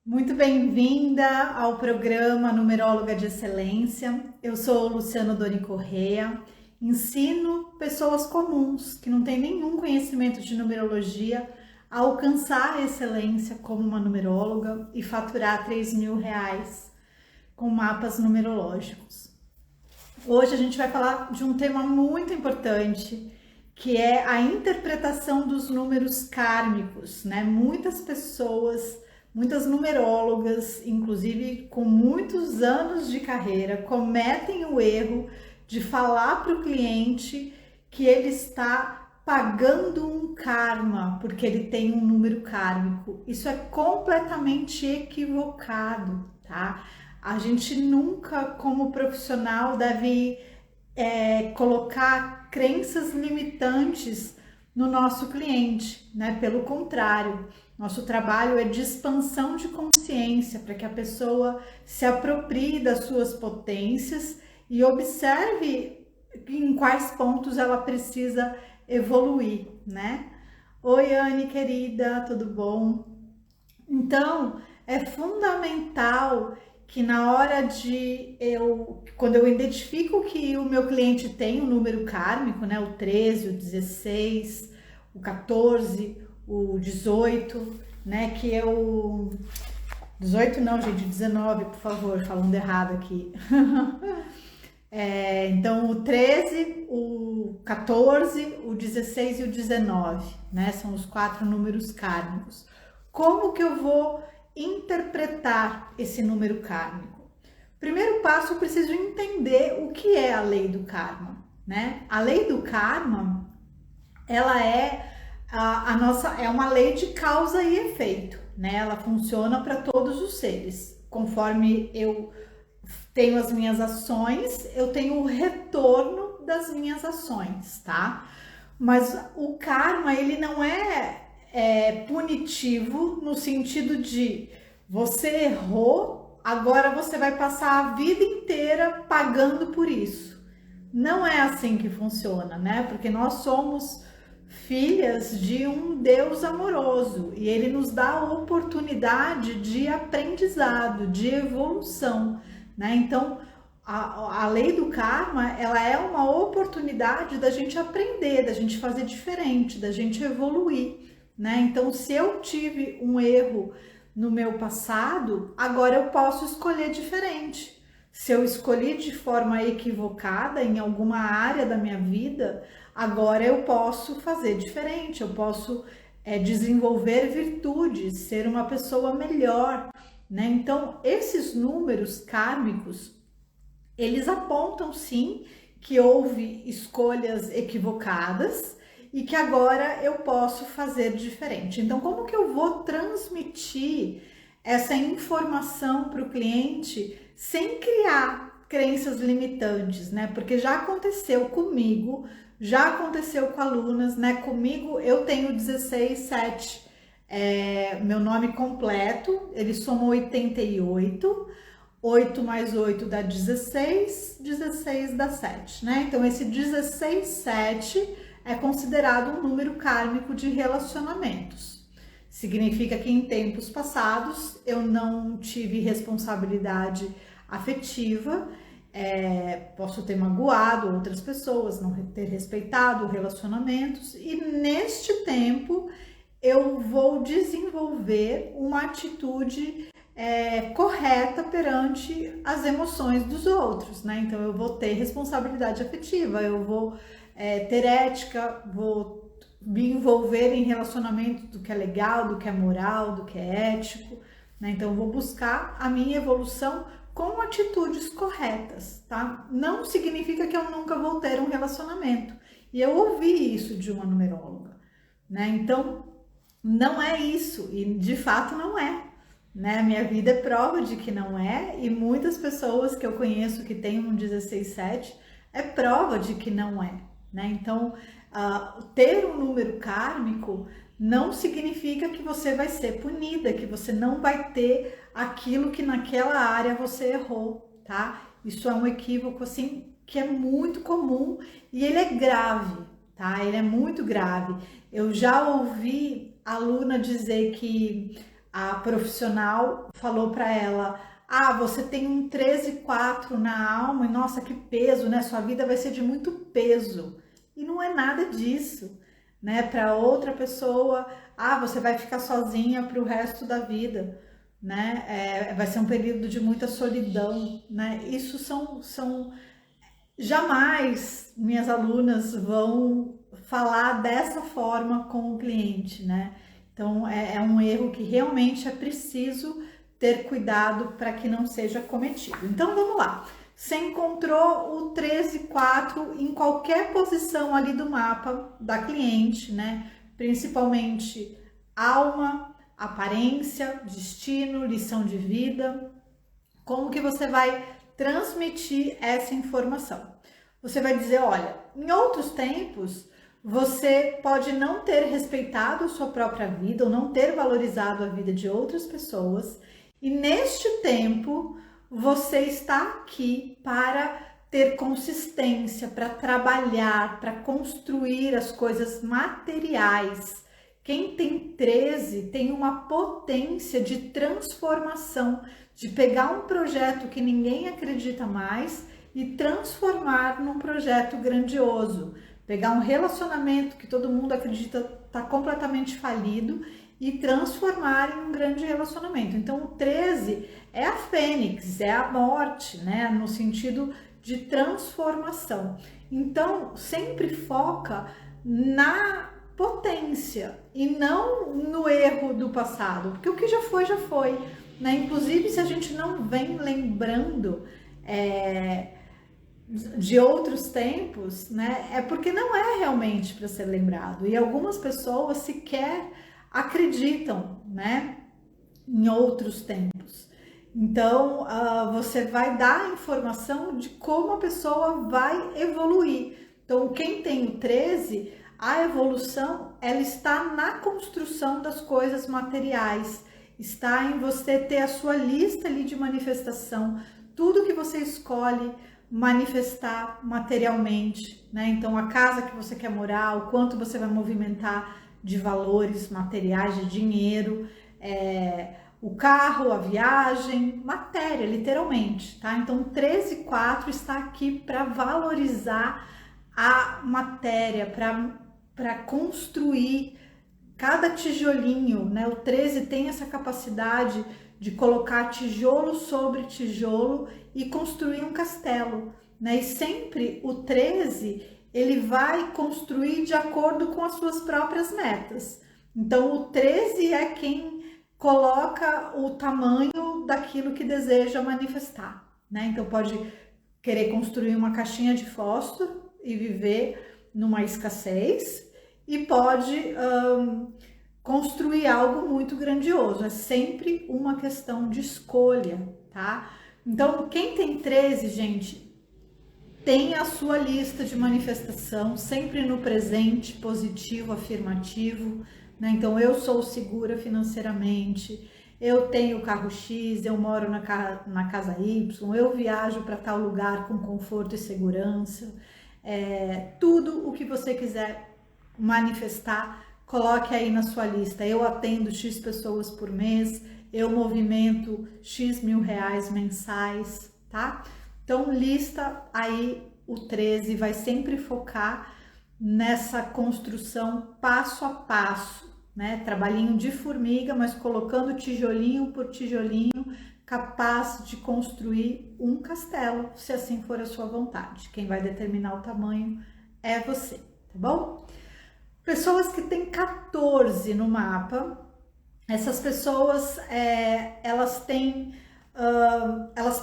Muito bem-vinda ao programa Numeróloga de Excelência. Eu sou Luciano Doni Correia, ensino pessoas comuns que não têm nenhum conhecimento de numerologia a alcançar a excelência como uma numeróloga e faturar R$ 3.000 com mapas numerológicos. Hoje a gente vai falar de um tema muito importante, que é a interpretação dos números kármicos, né? Muitas numerólogas, inclusive com muitos anos de carreira, cometem o erro de falar para o cliente que ele está pagando um karma porque ele tem um número kármico. Isso é completamente equivocado, tá? A gente nunca, como profissional, deve colocar crenças limitantes no nosso cliente, né? Pelo contrário, nosso trabalho é de expansão de consciência para que a pessoa se aproprie das suas potências e observe em quais pontos ela precisa evoluir, né? Oi, Anne, querida, tudo bom? Então, é fundamental que na hora quando eu identifico que o meu cliente tem um número kármico, né, o 13, o 16, o 14, o 18, né, que é o 18 não, gente, 19, por favor, falando errado aqui. Então, o 13, o 14, o 16 e o 19, né? São os 4 números kármicos. Como que eu vou interpretar esse número kármico? Primeiro passo, eu preciso entender o que é a lei do karma, né? A lei do karma, ela é é uma lei de causa e efeito, né? Ela funciona para todos os seres. Conforme eu tenho as minhas ações, eu tenho o retorno das minhas ações, tá? Mas o karma, ele não é punitivo no sentido de você errou, agora você vai passar a vida inteira pagando por isso. Não é assim que funciona, né? Porque nós somos filhas de um Deus amoroso e ele nos dá a oportunidade de aprendizado, de evolução, né? Então, a lei do karma, ela é uma oportunidade da gente aprender, da gente fazer diferente, da gente evoluir, né? Então, se eu tive um erro no meu passado, agora eu posso escolher diferente. Se eu escolhi de forma equivocada em alguma área da minha vida, agora eu posso fazer diferente, eu posso desenvolver virtudes, ser uma pessoa melhor, né? Então, esses números kármicos, eles apontam sim que houve escolhas equivocadas e que agora eu posso fazer diferente. Então, como que eu vou transmitir essa informação para o cliente sem criar crenças limitantes, né? Porque já aconteceu comigo, já aconteceu com alunas, né? Comigo eu tenho 16,7, meu nome completo, ele soma 88. 8 mais 8 dá 16, 16 dá 7, né? Então, esse 16, 7 é considerado um número kármico de relacionamentos. Significa que em tempos passados eu não tive responsabilidade afetiva, posso ter magoado outras pessoas, não ter respeitado relacionamentos, e neste tempo eu vou desenvolver uma atitude correta perante as emoções dos outros, né? Então eu vou ter responsabilidade afetiva, eu vou ter ética, vou me envolver em relacionamento do que é legal, do que é moral, do que é ético, né? Então eu vou buscar a minha evolução com atitudes corretas, tá? Não significa que eu nunca vou ter um relacionamento. E eu ouvi isso de uma numeróloga, né? Então não é isso, e de fato não é, né? Minha vida é prova de que não é, e muitas pessoas que eu conheço que têm um 16,7 é prova de que não é, né? Então, ter um número kármico não significa que você vai ser punida, que você não vai ter aquilo que naquela área você errou, tá? Isso é um equívoco, assim, que é muito comum e ele é grave, tá? Ele é muito grave. Eu já ouvi aluna dizer que a profissional falou para ela: ah, você tem um 13,4 na alma, e nossa, que peso, né? Sua vida vai ser de muito peso. E não é nada disso, né? Para outra pessoa, ah, você vai ficar sozinha para o resto da vida, né? Vai ser um período de muita solidão, né? Isso são jamais minhas alunas vão falar dessa forma com o cliente, né? Então é um erro que realmente é preciso ter cuidado para que não seja cometido. Então vamos lá. Você encontrou o 13,4 em qualquer posição ali do mapa da cliente, né? Principalmente alma, aparência, destino, lição de vida. Como que você vai transmitir essa informação? Você vai dizer, olha, em outros tempos, você pode não ter respeitado a sua própria vida ou não ter valorizado a vida de outras pessoas, e neste tempo você está aqui para ter consistência, para trabalhar, para construir as coisas materiais. Quem tem 13 tem uma potência de transformação, de pegar um projeto que ninguém acredita mais e transformar num projeto grandioso. Pegar um relacionamento que todo mundo acredita está completamente falido e transformar em um grande relacionamento. Então o 13 é a fênix, é a morte, né? No sentido de transformação. Então sempre foca na potência e não no erro do passado, porque o que já foi, né? Inclusive, se a gente não vem lembrando de outros tempos, né? É porque não é realmente para ser lembrado, e algumas pessoas sequer acreditam, né, em outros tempos. Então, você vai dar a informação de como a pessoa vai evoluir. Então, quem tem o 13, a evolução, ela está na construção das coisas materiais, está em você ter a sua lista ali de manifestação, tudo que você escolhe manifestar materialmente, né? Então, a casa que você quer morar, o quanto você vai movimentar de valores materiais, de dinheiro, o carro, a viagem, matéria, literalmente, tá? Então, 13,4 está aqui para valorizar a matéria, para construir cada tijolinho, né? O 13 tem essa capacidade de colocar tijolo sobre tijolo e construir um castelo, né? E sempre o 13, ele vai construir de acordo com as suas próprias metas. Então o 13 é quem coloca o tamanho daquilo que deseja manifestar, né? Então pode querer construir uma caixinha de fósforo e viver numa escassez, e pode construir algo muito grandioso. É sempre uma questão de escolha, tá? Então, quem tem 13, gente, tem a sua lista de manifestação sempre no presente, positivo, afirmativo, né? Então, eu sou segura financeiramente, eu tenho o carro X, eu moro na casa Y, eu viajo para tal lugar com conforto e segurança. Tudo o que você quiser manifestar, coloque aí na sua lista. Eu atendo X pessoas por mês, eu movimento X mil reais mensais, tá? Então lista aí o 13, vai sempre focar nessa construção passo a passo, né? Trabalhinho de formiga, mas colocando tijolinho por tijolinho, capaz de construir um castelo, se assim for a sua vontade. Quem vai determinar o tamanho é você, tá bom? Pessoas que têm 14 no mapa, essas pessoas, elas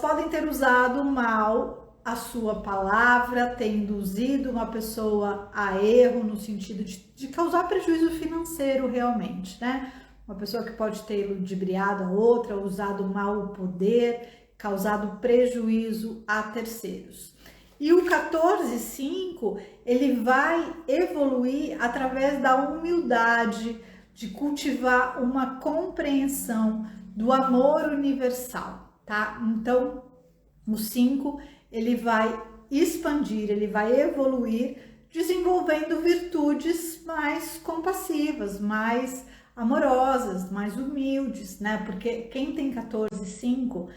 podem ter usado mal a sua palavra, ter induzido uma pessoa a erro no sentido de causar prejuízo financeiro realmente, né? Uma pessoa que pode ter ludibriado a outra, usado mal o poder, causado prejuízo a terceiros. E o 14,5, ele vai evoluir através da humildade, de cultivar uma compreensão do amor universal, tá? Então, o 5, ele vai expandir, ele vai evoluir, desenvolvendo virtudes mais compassivas, mais amorosas, mais humildes, né? Porque quem tem 14,5,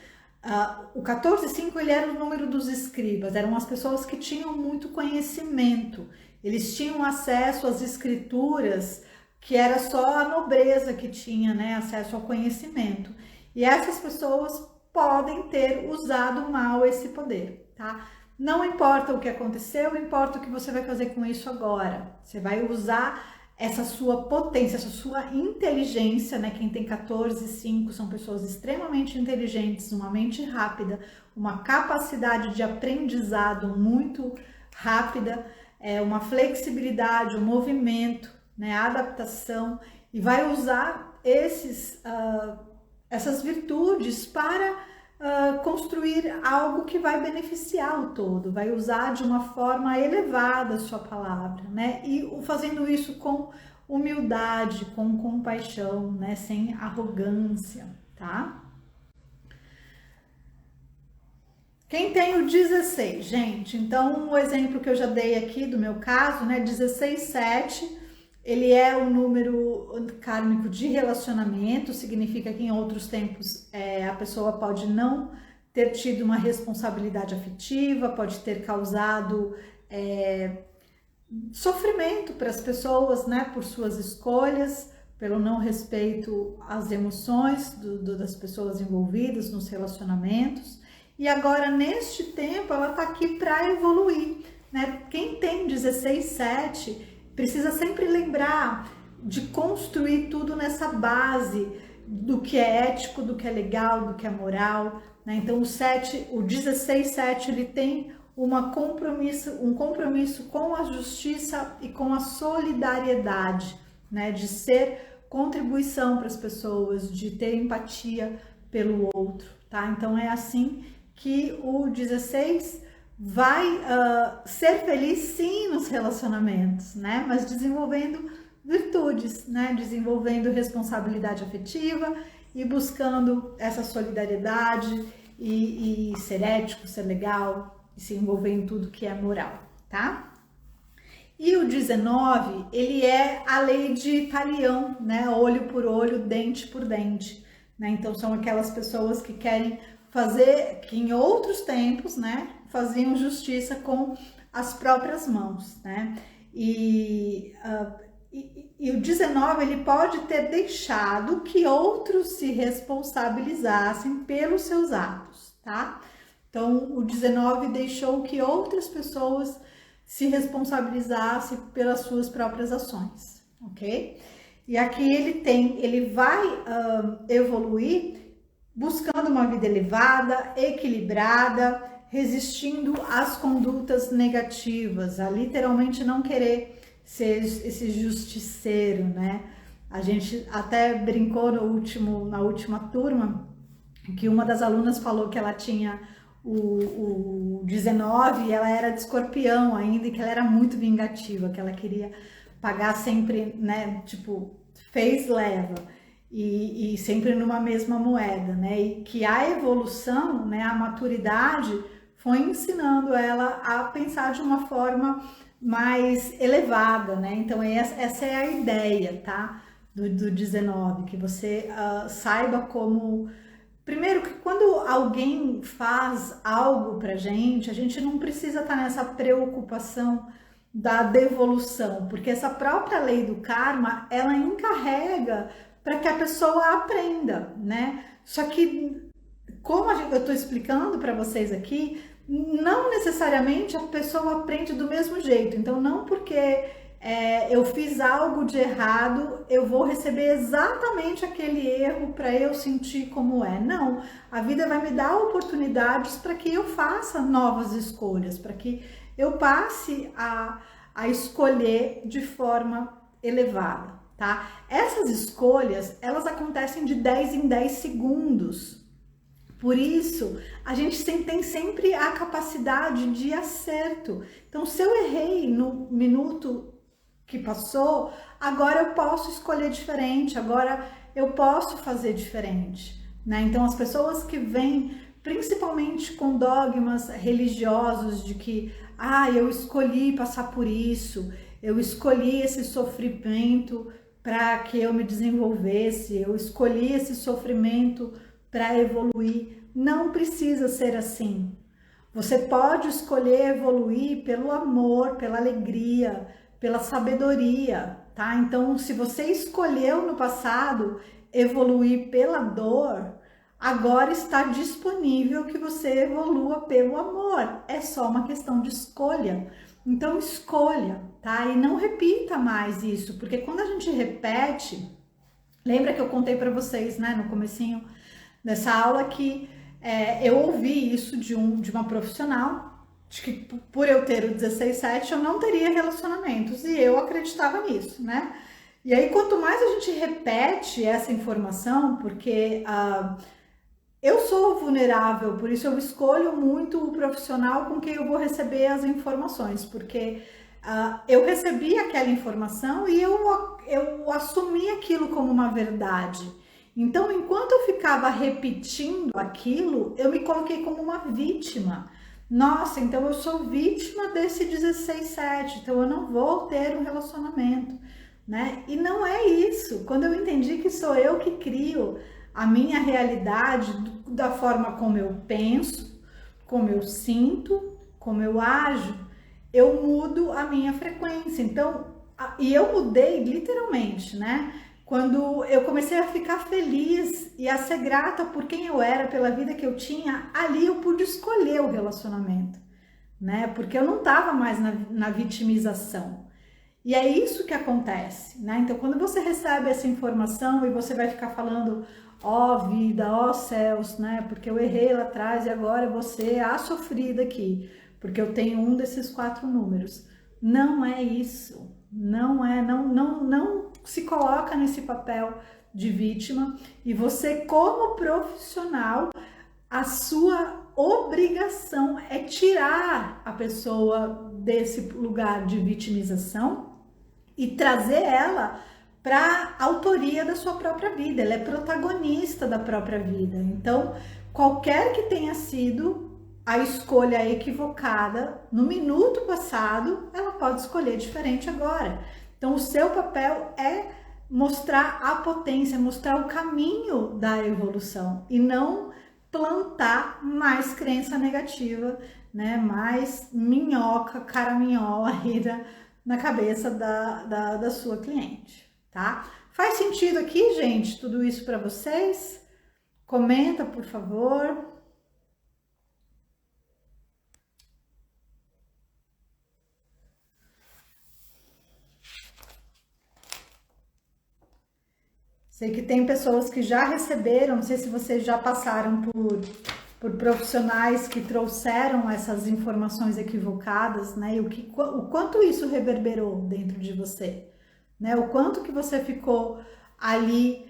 o 14,5 ele era o número dos escribas, eram as pessoas que tinham muito conhecimento, eles tinham acesso às escrituras, que era só a nobreza que tinha, né, acesso ao conhecimento. E essas pessoas podem ter usado mal esse poder, tá? Não importa o que aconteceu, importa o que você vai fazer com isso agora. Você vai usar essa sua potência, essa sua inteligência, né? Quem tem 14,5 são pessoas extremamente inteligentes, uma mente rápida, uma capacidade de aprendizado muito rápida, uma flexibilidade, um movimento, né? Adaptação, e vai usar essas virtudes para construir algo que vai beneficiar o todo, vai usar de uma forma elevada a sua palavra, né? E fazendo isso com humildade, com compaixão, né? Sem arrogância, tá? Quem tem o 16, gente, então o exemplo que eu já dei aqui do meu caso, né? 16,7, ele é o número kármico de relacionamento, significa que em outros tempos a pessoa pode não ter tido uma responsabilidade afetiva, pode ter causado sofrimento para as pessoas, né, por suas escolhas, pelo não respeito às emoções das pessoas envolvidas nos relacionamentos. E agora, neste tempo, ela está aqui para evoluir, né? Quem tem 16,7 precisa sempre lembrar de construir tudo nessa base do que é ético, do que é legal, do que é moral, né? Então o 16,7 ele tem um compromisso com a justiça e com a solidariedade, né? De ser contribuição para as pessoas, de ter empatia pelo outro, tá? Então é assim que o 16 vai ser feliz sim nos relacionamentos, né? Mas desenvolvendo virtudes, né? Desenvolvendo responsabilidade afetiva e buscando essa solidariedade e ser ético, ser legal e se envolver em tudo que é moral, tá? E o 19, ele é a lei de Talião, né? Olho por olho, dente por dente, né? Então são aquelas pessoas que querem fazer, que em outros tempos, né, faziam justiça com as próprias mãos, né? E o 19, ele pode ter deixado que outros se responsabilizassem pelos seus atos, tá? Então, o 19 deixou que outras pessoas se responsabilizassem pelas suas próprias ações, ok? E aqui ele vai evoluir buscando uma vida elevada, equilibrada, resistindo às condutas negativas, a literalmente não querer ser esse justiceiro, né? A gente até brincou na última turma que uma das alunas falou que ela tinha o 19 e ela era de Escorpião ainda, e que ela era muito vingativa, que ela queria pagar sempre, né? Tipo, fez, leva. E sempre numa mesma moeda, né? E que a evolução, né, a maturidade foi ensinando ela a pensar de uma forma mais elevada, né? Então essa é a ideia, tá? Do 19, que você saiba como... Primeiro, que quando alguém faz algo pra gente, a gente não precisa estar nessa preocupação da devolução, porque essa própria lei do karma, ela encarrega para que a pessoa aprenda, né? Só que, como eu estou explicando para vocês aqui, não necessariamente a pessoa aprende do mesmo jeito. Então, não porque eu fiz algo de errado, eu vou receber exatamente aquele erro para eu sentir como é. Não, a vida vai me dar oportunidades para que eu faça novas escolhas, para que eu passe a escolher de forma elevada. Tá? Essas escolhas, elas acontecem de 10 em 10 segundos. Por isso, a gente tem sempre a capacidade de acerto. Então, se eu errei no minuto que passou, agora eu posso escolher diferente, agora eu posso fazer diferente, né? Então, as pessoas que vêm, principalmente com dogmas religiosos de que, eu escolhi passar por isso, eu escolhi esse sofrimento, para que eu me desenvolvesse, eu escolhi esse sofrimento para evoluir. Não precisa ser assim. Você pode escolher evoluir pelo amor, pela alegria, pela sabedoria, tá? Então, se você escolheu no passado evoluir pela dor, agora está disponível que você evolua pelo amor. É só uma questão de escolha. Então, escolha, tá? E não repita mais isso, porque quando a gente repete, lembra que eu contei para vocês, né, no comecinho dessa aula que eu ouvi isso de uma profissional, de que por eu ter o 16/7 eu não teria relacionamentos, e eu acreditava nisso, né? E aí, quanto mais a gente repete essa informação, porque eu sou vulnerável, por isso eu escolho muito o profissional com quem eu vou receber as informações, porque eu recebi aquela informação e eu assumi aquilo como uma verdade. Então, enquanto eu ficava repetindo aquilo, eu me coloquei como uma vítima. Nossa, então eu sou vítima desse 16/7, então eu não vou ter um relacionamento, né? E não é isso. Quando eu entendi que sou eu que crio a minha realidade da forma como eu penso, como eu sinto, como eu ajo, eu mudo a minha frequência. Então, e eu mudei literalmente, né? Quando eu comecei a ficar feliz e a ser grata por quem eu era, pela vida que eu tinha, ali eu pude escolher o relacionamento, né? Porque eu não estava mais na vitimização. E é isso que acontece, né? Então, quando você recebe essa informação e você vai ficar falando, ó vida, ó céus, né? Porque eu errei lá atrás e agora você é a sofrida aqui, porque eu tenho um desses 4 números. Não é isso. Não é, não se coloca nesse papel de vítima, e você, como profissional, a sua obrigação é tirar a pessoa desse lugar de vitimização e trazer ela para a autoria da sua própria vida. Ela é protagonista da própria vida. Então, qualquer que tenha sido a escolha equivocada no minuto passado, ela pode escolher diferente agora. Então, o seu papel é mostrar a potência, mostrar o caminho da evolução e não plantar mais crença negativa, né? Mais minhoca, caraminhola aí na cabeça da sua cliente, tá? Faz sentido aqui, gente, tudo isso para vocês? Comenta, por favor. Sei que tem pessoas que já receberam, não sei se vocês já passaram por profissionais que trouxeram essas informações equivocadas, né? E o quanto isso reverberou dentro de você, né? O quanto que você ficou ali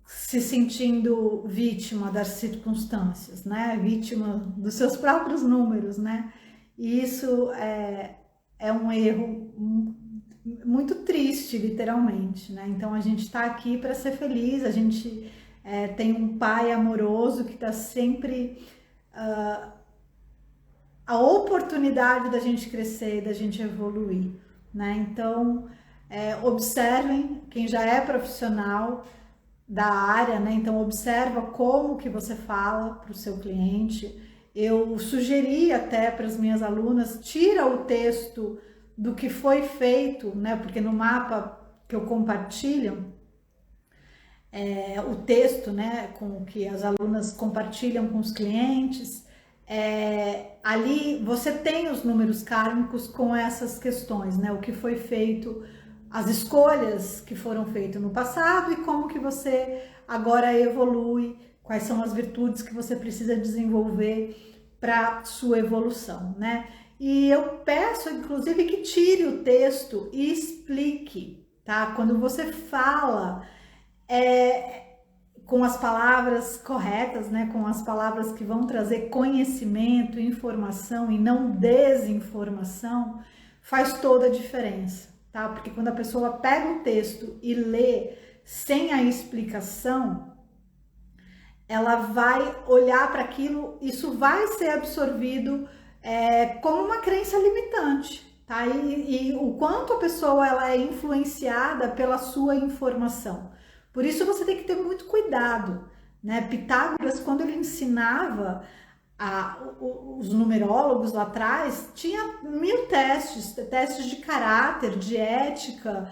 se sentindo vítima das circunstâncias, né? Vítima dos seus próprios números, né? E isso é um erro muito triste, literalmente, né? Então a gente está aqui para ser feliz, a gente tem um pai amoroso que está sempre a oportunidade da gente crescer, da gente evoluir, né? Então observem quem já é profissional da área, né? Então observa como que você fala para o seu cliente. Eu sugeri até para as minhas alunas, tira o texto do que foi feito, né? Porque no mapa que eu compartilho, o texto, né, com que as alunas compartilham com os clientes, ali você tem os números kármicos com essas questões, né? O que foi feito, as escolhas que foram feitas no passado e como que você agora evolui, quais são as virtudes que você precisa desenvolver para sua evolução, né? E eu peço, inclusive, que tire o texto e explique, tá? Quando você fala com as palavras corretas, né? Com as palavras que vão trazer conhecimento, informação e não desinformação, faz toda a diferença, tá? Porque quando a pessoa pega o texto e lê sem a explicação, ela vai olhar para aquilo, isso vai ser absorvido como uma crença limitante, tá? E o quanto a pessoa ela é influenciada pela sua informação. Por isso você tem que ter muito cuidado, né? Pitágoras, quando ele ensinava os numerólogos lá atrás, tinha 1000 testes de caráter, de ética,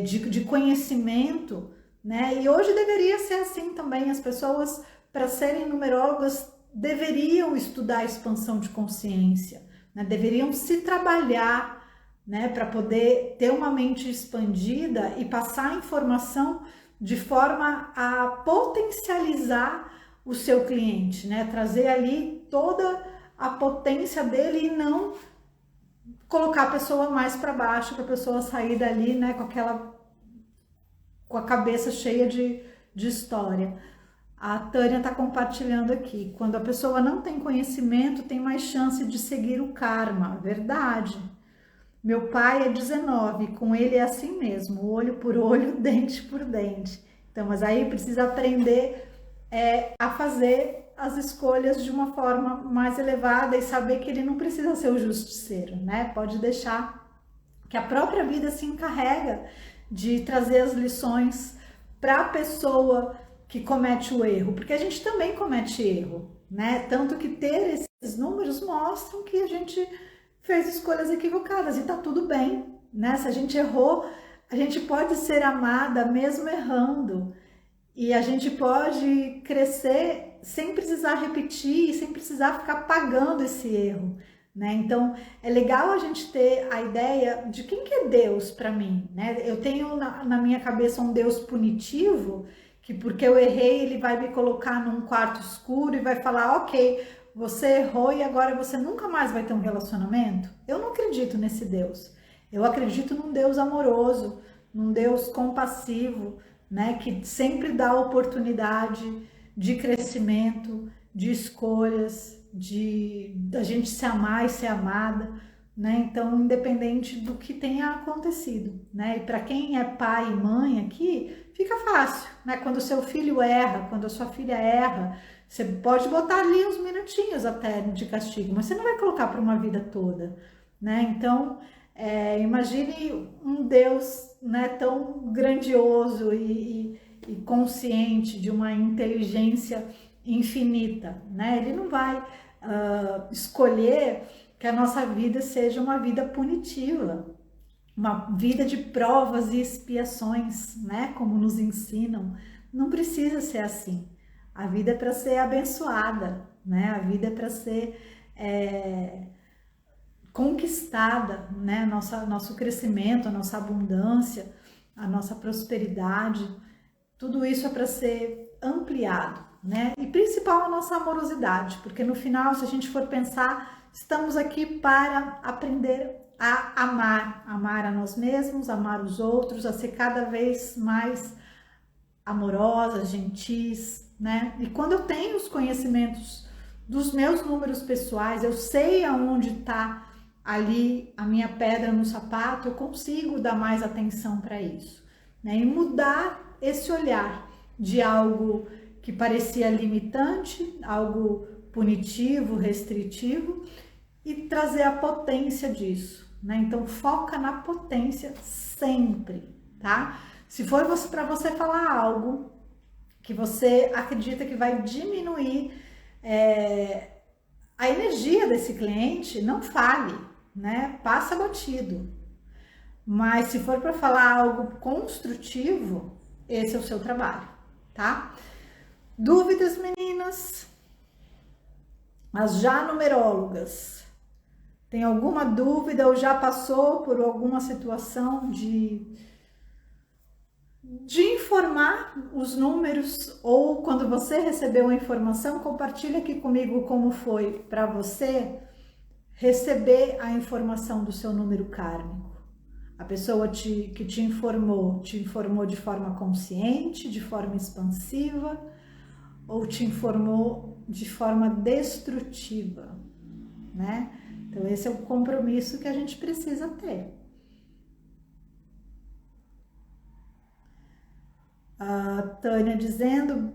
de conhecimento, né? E hoje deveria ser assim também. As pessoas, para serem numerólogas, deveriam estudar a expansão de consciência, né? Deveriam se trabalhar, né, para poder ter uma mente expandida e passar informação de forma a potencializar o seu cliente, né? Trazer ali toda a potência dele e não colocar a pessoa mais para baixo, para a pessoa sair dali, né, com a cabeça cheia de história. A Tânia está compartilhando aqui. Quando a pessoa não tem conhecimento, tem mais chance de seguir o karma. Verdade. Meu pai é 19, com ele é assim mesmo, olho por olho, dente por dente. Então, mas aí precisa aprender a fazer as escolhas de uma forma mais elevada e saber que ele não precisa ser o justiceiro, né? Pode deixar que a própria vida se encarrega de trazer as lições para a pessoa que comete o erro, porque a gente também comete erro, né? Tanto que ter esses números mostram que a gente fez escolhas equivocadas e tá tudo bem, né? Se a gente errou, a gente pode ser amada mesmo errando. E a gente pode crescer sem precisar repetir, sem precisar ficar pagando esse erro, né? Então, é legal a gente ter a ideia de quem que é Deus para mim, né? Eu tenho na minha cabeça um Deus punitivo, que porque eu errei, ele vai me colocar num quarto escuro e vai falar, ok, você errou e agora você nunca mais vai ter um relacionamento. Eu não acredito nesse Deus. Eu acredito num Deus amoroso, num Deus compassivo, né, que sempre dá oportunidade de crescimento, de escolhas, da gente se amar e ser amada, né? Então, independente do que tenha acontecido, né? E para quem é pai e mãe aqui, fica fácil, né? Quando o seu filho erra, quando a sua filha erra, você pode botar ali uns minutinhos até de castigo, mas você não vai colocar para uma vida toda, né? Então, imagine um Deus, né, tão grandioso e consciente, de uma inteligência infinita, né? Ele não vai escolher que a nossa vida seja uma vida punitiva, uma vida de provas e expiações, né? Como nos ensinam. Não precisa ser assim. A vida é para ser abençoada, né? A vida é para ser conquistada, né? Nosso crescimento, a nossa abundância, a nossa prosperidade, tudo isso é para ser ampliado, né? E principal a nossa amorosidade, porque no final, se a gente for pensar, estamos aqui para aprender a amar a nós mesmos, amar os outros, a ser cada vez mais amorosas, gentis, né? E quando eu tenho os conhecimentos dos meus números pessoais, eu sei aonde está ali a minha pedra no sapato, eu consigo dar mais atenção para isso, né? E mudar esse olhar de algo que parecia limitante, algo punitivo, restritivo, e trazer a potência disso, né? Então foca na potência sempre, tá? Se for para você falar algo que você acredita que vai diminuir a energia desse cliente, não fale, né? Passa batido. Mas se for para falar algo construtivo, esse é o seu trabalho, tá? Dúvidas, meninas? As já numerólogas, tem alguma dúvida ou já passou por alguma situação de informar os números, ou quando você recebeu a informação, compartilha aqui comigo como foi para você receber a informação do seu número kármico. A pessoa que te informou de forma consciente, de forma expansiva, ou te informou de forma destrutiva, né? Então esse é o compromisso que a gente precisa ter. A Tânia dizendo,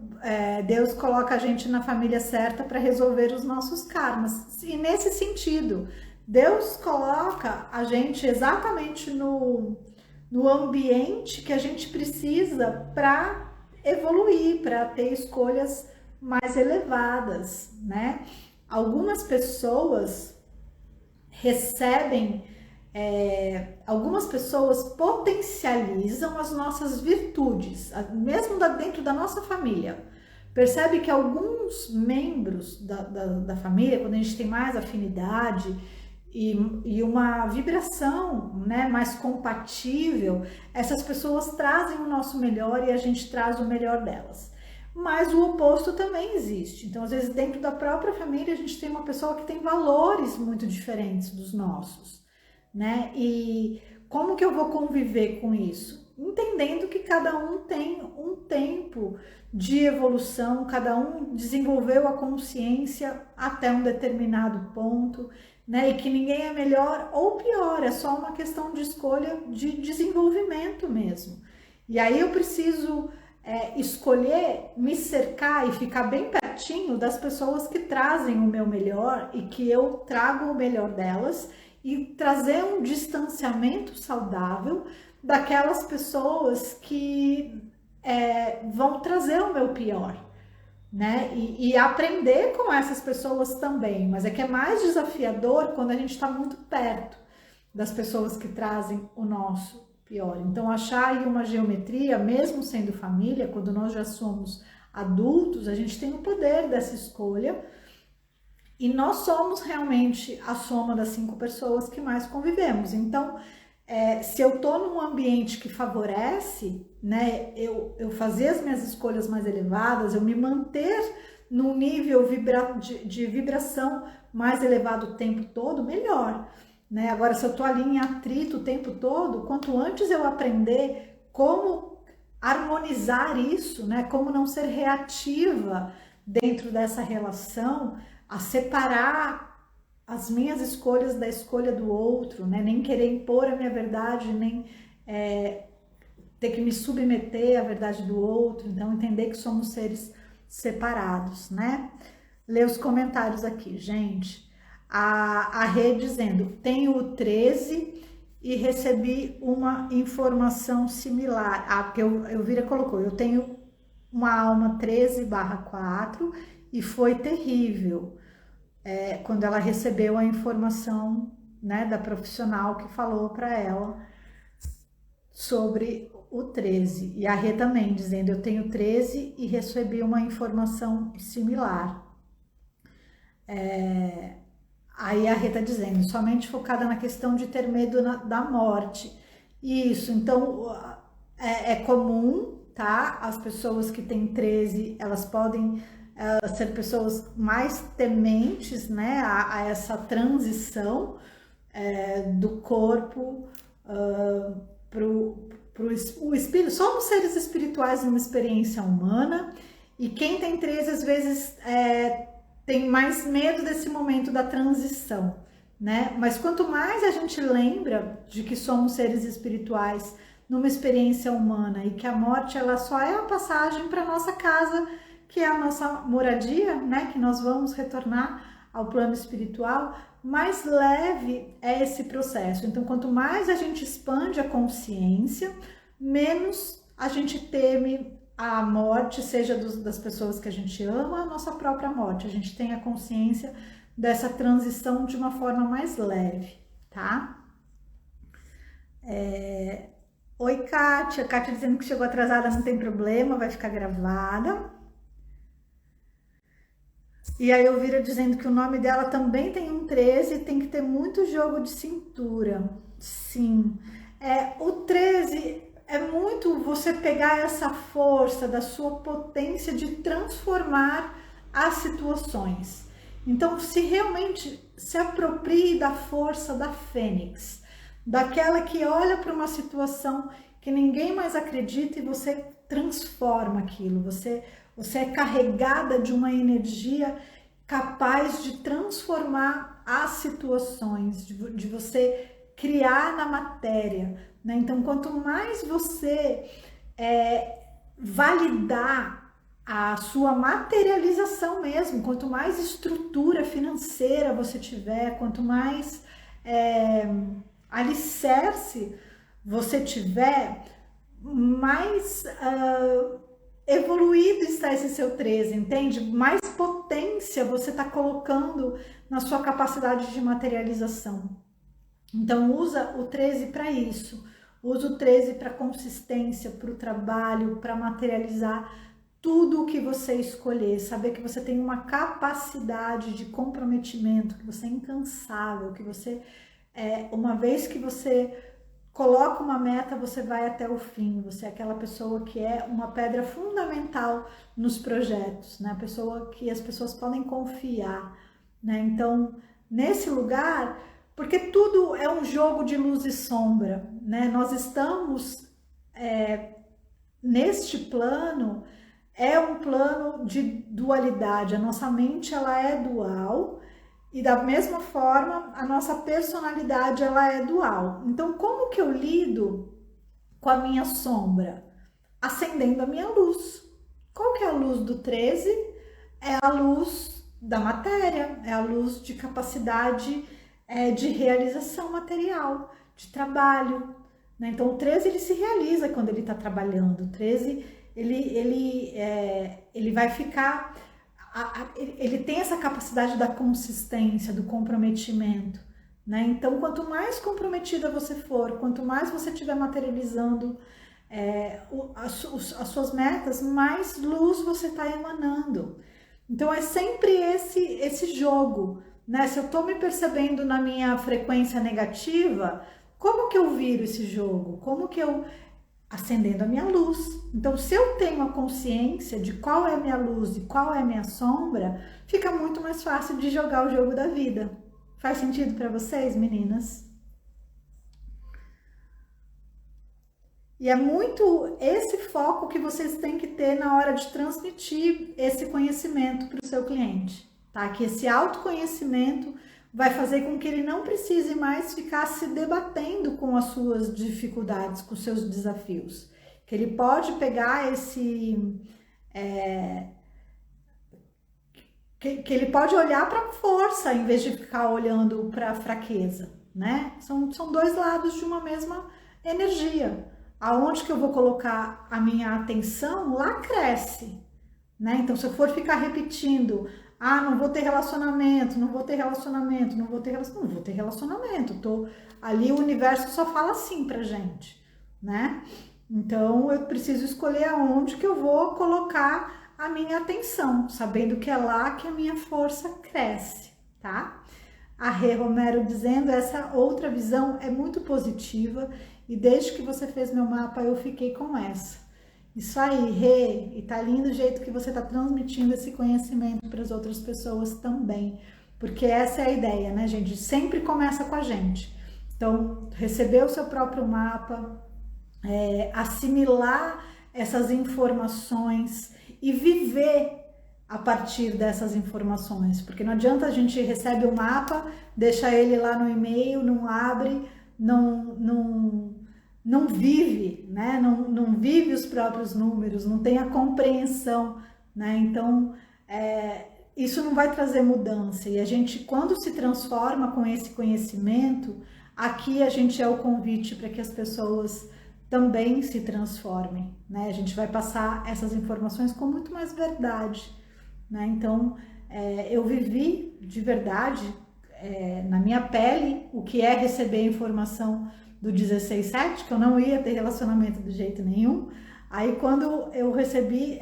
Deus coloca a gente na família certa para resolver os nossos karmas. E nesse sentido, Deus coloca a gente exatamente no ambiente que a gente precisa para evoluir, para ter escolhas mais elevadas, né? Algumas pessoas recebem, algumas pessoas potencializam as nossas virtudes, mesmo dentro da nossa família. Percebe que alguns membros da família, quando a gente tem mais afinidade e uma vibração, né, mais compatível, essas pessoas trazem o nosso melhor e a gente traz o melhor delas. Mas o oposto também existe. Então, às vezes, dentro da própria família, a gente tem uma pessoa que tem valores muito diferentes dos nossos, né? E como que eu vou conviver com isso? Entendendo que cada um tem um tempo de evolução, cada um desenvolveu a consciência até um determinado ponto, né? E que ninguém é melhor ou pior, é só uma questão de escolha de desenvolvimento mesmo. E aí eu preciso escolher me cercar e ficar bem pertinho das pessoas que trazem o meu melhor e que eu trago o melhor delas, e trazer um distanciamento saudável daquelas pessoas que vão trazer o meu pior, né? E aprender com essas pessoas também, mas é que é mais desafiador quando a gente está muito perto das pessoas que trazem o nosso pior. Então, achar aí uma geometria, mesmo sendo família, quando nós já somos adultos, a gente tem o poder dessa escolha. E nós somos realmente a soma das 5 pessoas que mais convivemos. Então, se eu estou num ambiente que favorece, né, eu fazer as minhas escolhas mais elevadas, eu me manter num nível de vibração mais elevado o tempo todo, melhor. Né? Agora, se eu estou ali em atrito o tempo todo, quanto antes eu aprender como harmonizar isso, né, como não ser reativa dentro dessa relação, a separar as minhas escolhas da escolha do outro, né? Nem querer impor a minha verdade, nem ter que me submeter à verdade do outro. Então, entender que somos seres separados, né? Ler os comentários aqui, gente. A Rê dizendo, tenho o 13 e recebi uma informação similar. Porque eu Vira colocou, eu tenho uma alma 13/4 e foi terrível. Quando ela recebeu a informação, né, da profissional que falou para ela sobre o 13. E a Rê também dizendo, eu tenho 13 e recebi uma informação similar. Aí a Rê tá dizendo, somente focada na questão de ter medo da morte. Isso, então é comum, tá? As pessoas que têm 13, elas podem ser pessoas mais tementes, né, a essa transição do corpo pro o espírito. Somos seres espirituais numa experiência humana, e quem tem 13 às vezes tem mais medo desse momento da transição, né? Mas quanto mais a gente lembra de que somos seres espirituais numa experiência humana e que a morte ela só é a passagem para nossa casa, que é a nossa moradia, né? Que nós vamos retornar ao plano espiritual, mais leve é esse processo. Então, quanto mais a gente expande a consciência, menos a gente teme a morte, seja das pessoas que a gente ama, a nossa própria morte. A gente tem a consciência dessa transição de uma forma mais leve, tá? Oi, Kátia. Kátia dizendo que chegou atrasada, não tem problema, vai ficar gravada. E aí eu Vira dizendo que o nome dela também tem um 13 e tem que ter muito jogo de cintura. Sim. O 13 é muito você pegar essa força da sua potência de transformar as situações. Então, se realmente se aproprie da força da Fênix, daquela que olha para uma situação que ninguém mais acredita e você transforma aquilo. Você é carregada de uma energia capaz de transformar as situações, de você criar na matéria, né? Então, quanto mais você validar a sua materialização mesmo, quanto mais estrutura financeira você tiver, quanto mais alicerce você tiver, mais evoluído está esse seu 13, entende? Mais potência você está colocando na sua capacidade de materialização. Então usa o 13 para isso, usa o 13 para consistência, para o trabalho, para materializar tudo o que você escolher, saber que você tem uma capacidade de comprometimento, que você é incansável, que você, uma vez que você coloca uma meta, você vai até o fim, você é aquela pessoa que é uma pedra fundamental nos projetos, né? A pessoa que as pessoas podem confiar, né? Então, nesse lugar, porque tudo é um jogo de luz e sombra, né? Nós estamos neste plano, é um plano de dualidade, a nossa mente ela é dual, e da mesma forma, a nossa personalidade ela é dual. Então, como que eu lido com a minha sombra? Acendendo a minha luz. Qual que é a luz do 13? É a luz da matéria, é a luz de capacidade de realização material, de trabalho, né? Então, o 13 ele se realiza quando ele está trabalhando. O 13 ele vai ficar... ele tem essa capacidade da consistência, do comprometimento, né? Então, quanto mais comprometida você for, quanto mais você estiver materializando as suas metas, mais luz você está emanando. Então, é sempre esse jogo, né? Se eu estou me percebendo na minha frequência negativa, como que eu viro esse jogo? Como que eu... acendendo a minha luz. Então, se eu tenho a consciência de qual é a minha luz e qual é a minha sombra, fica muito mais fácil de jogar o jogo da vida. Faz sentido para vocês, meninas? E é muito esse foco que vocês têm que ter na hora de transmitir esse conhecimento para o seu cliente, tá? Que esse autoconhecimento vai fazer com que ele não precise mais ficar se debatendo com as suas dificuldades, com os seus desafios. Que ele pode pegar que ele pode olhar para a força em vez de ficar olhando para a fraqueza, né? São dois lados de uma mesma energia. Aonde que eu vou colocar a minha atenção, lá cresce, né? Então, se eu for ficar repetindo... não vou ter relacionamento, não vou ter relacionamento, não vou ter relacionamento, não vou ter relacionamento. Ali o universo só fala assim pra gente, né? Então eu preciso escolher aonde que eu vou colocar a minha atenção, sabendo que é lá que a minha força cresce, tá? A Rê Romero dizendo, essa outra visão é muito positiva e desde que você fez meu mapa eu fiquei com essa. Isso aí, Rê, e tá lindo o jeito que você tá transmitindo esse conhecimento para as outras pessoas também, porque essa é a ideia, né, gente? Sempre começa com a gente. Então, receber o seu próprio mapa, assimilar essas informações e viver a partir dessas informações, porque não adianta a gente receber o mapa, deixa ele lá no e-mail, não abre, não vive, né? Não vive os próprios números, não tem a compreensão, né? Então, isso não vai trazer mudança. E a gente, quando se transforma com esse conhecimento, aqui a gente é o convite para que as pessoas também se transformem, né? A gente vai passar essas informações com muito mais verdade, né? Então, eu vivi de verdade, na minha pele, o que é receber informação do 16/7, que eu não ia ter relacionamento de jeito nenhum. Aí quando eu recebi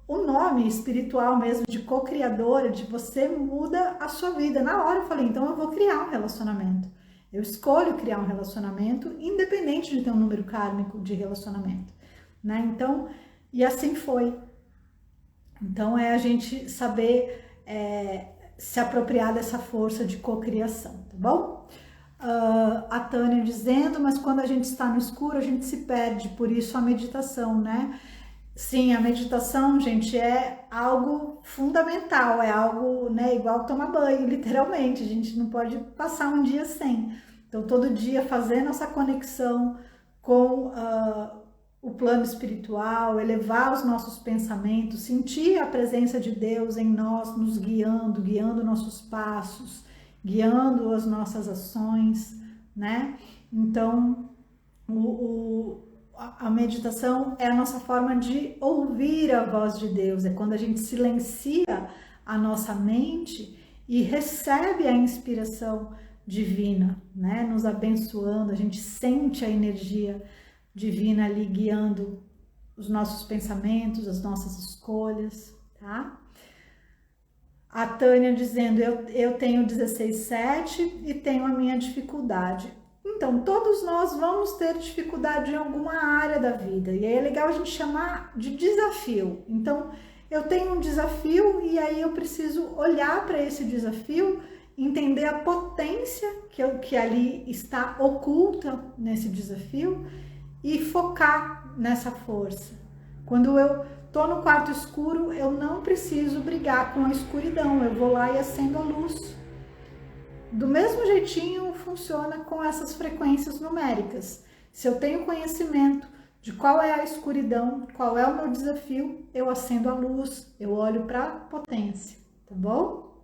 o nome espiritual mesmo de co-criadora, de você muda a sua vida, na hora eu falei, então eu vou criar um relacionamento. Eu escolho criar um relacionamento, independente de ter um número kármico de relacionamento, né? Então, e assim foi. Então é a gente saber se apropriar dessa força de cocriação, tá bom? A Tânia dizendo, mas quando a gente está no escuro, a gente se perde, por isso a meditação, né? Sim, a meditação, gente, é algo fundamental, é algo, né, igual tomar banho, literalmente, a gente não pode passar um dia sem. Então, todo dia fazendo essa conexão com o plano espiritual, elevar os nossos pensamentos, sentir a presença de Deus em nós, nos guiando nossos passos, guiando as nossas ações, né? Então, a meditação é a nossa forma de ouvir a voz de Deus, é quando a gente silencia a nossa mente e recebe a inspiração divina, né? Nos abençoando, a gente sente a energia divina ali guiando os nossos pensamentos, as nossas escolhas, tá? A Tânia dizendo, eu tenho 16/7 e tenho a minha dificuldade. Então, todos nós vamos ter dificuldade em alguma área da vida, e aí é legal a gente chamar de desafio. Então, eu tenho um desafio e aí eu preciso olhar para esse desafio, entender a potência que ali está oculta nesse desafio e focar nessa força. Quando eu tô no quarto escuro, eu não preciso brigar com a escuridão, eu vou lá e acendo a luz. Do mesmo jeitinho funciona com essas frequências numéricas. Se eu tenho conhecimento de qual é a escuridão, qual é o meu desafio, eu acendo a luz, eu olho para a potência, tá bom?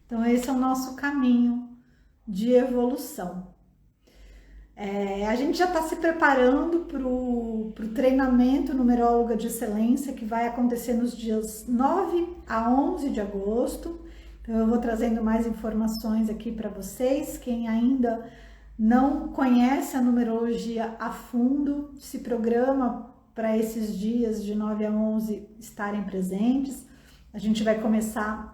Então esse é o nosso caminho de evolução. A gente já está se preparando para o treinamento Numeróloga de Excelência, que vai acontecer nos dias 9 a 11 de agosto. Então, eu vou trazendo mais informações aqui para vocês. Quem ainda não conhece a numerologia a fundo, se programa para esses dias de 9 a 11 estarem presentes. A gente vai começar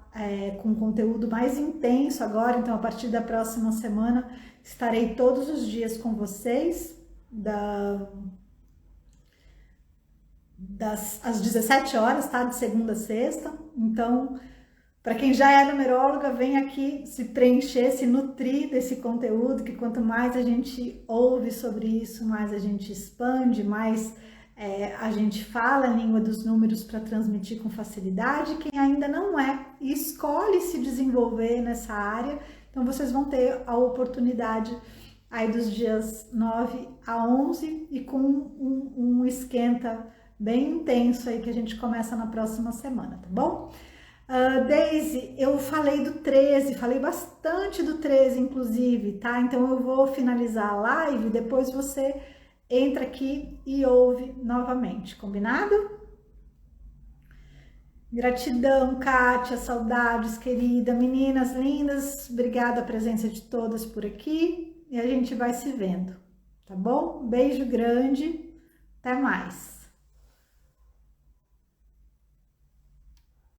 com um conteúdo mais intenso agora, então a partir da próxima semana estarei todos os dias com vocês, às 17 horas, tá? De segunda a sexta. Então, para quem já é numeróloga, vem aqui se preencher, se nutrir desse conteúdo, que quanto mais a gente ouve sobre isso, mais a gente expande, mais a gente fala a língua dos números para transmitir com facilidade. Quem ainda não é e escolhe se desenvolver nessa área, então vocês vão ter a oportunidade aí dos dias 9 a 11 e com um esquenta bem intenso aí que a gente começa na próxima semana, tá bom? Daisy, eu falei do 13, falei bastante do 13 inclusive, tá? Então eu vou finalizar a live, depois você entra aqui e ouve novamente, combinado? Gratidão, Kátia, saudades, querida. Meninas lindas, obrigada a presença de todas por aqui e a gente vai se vendo, tá bom? Beijo grande, até mais.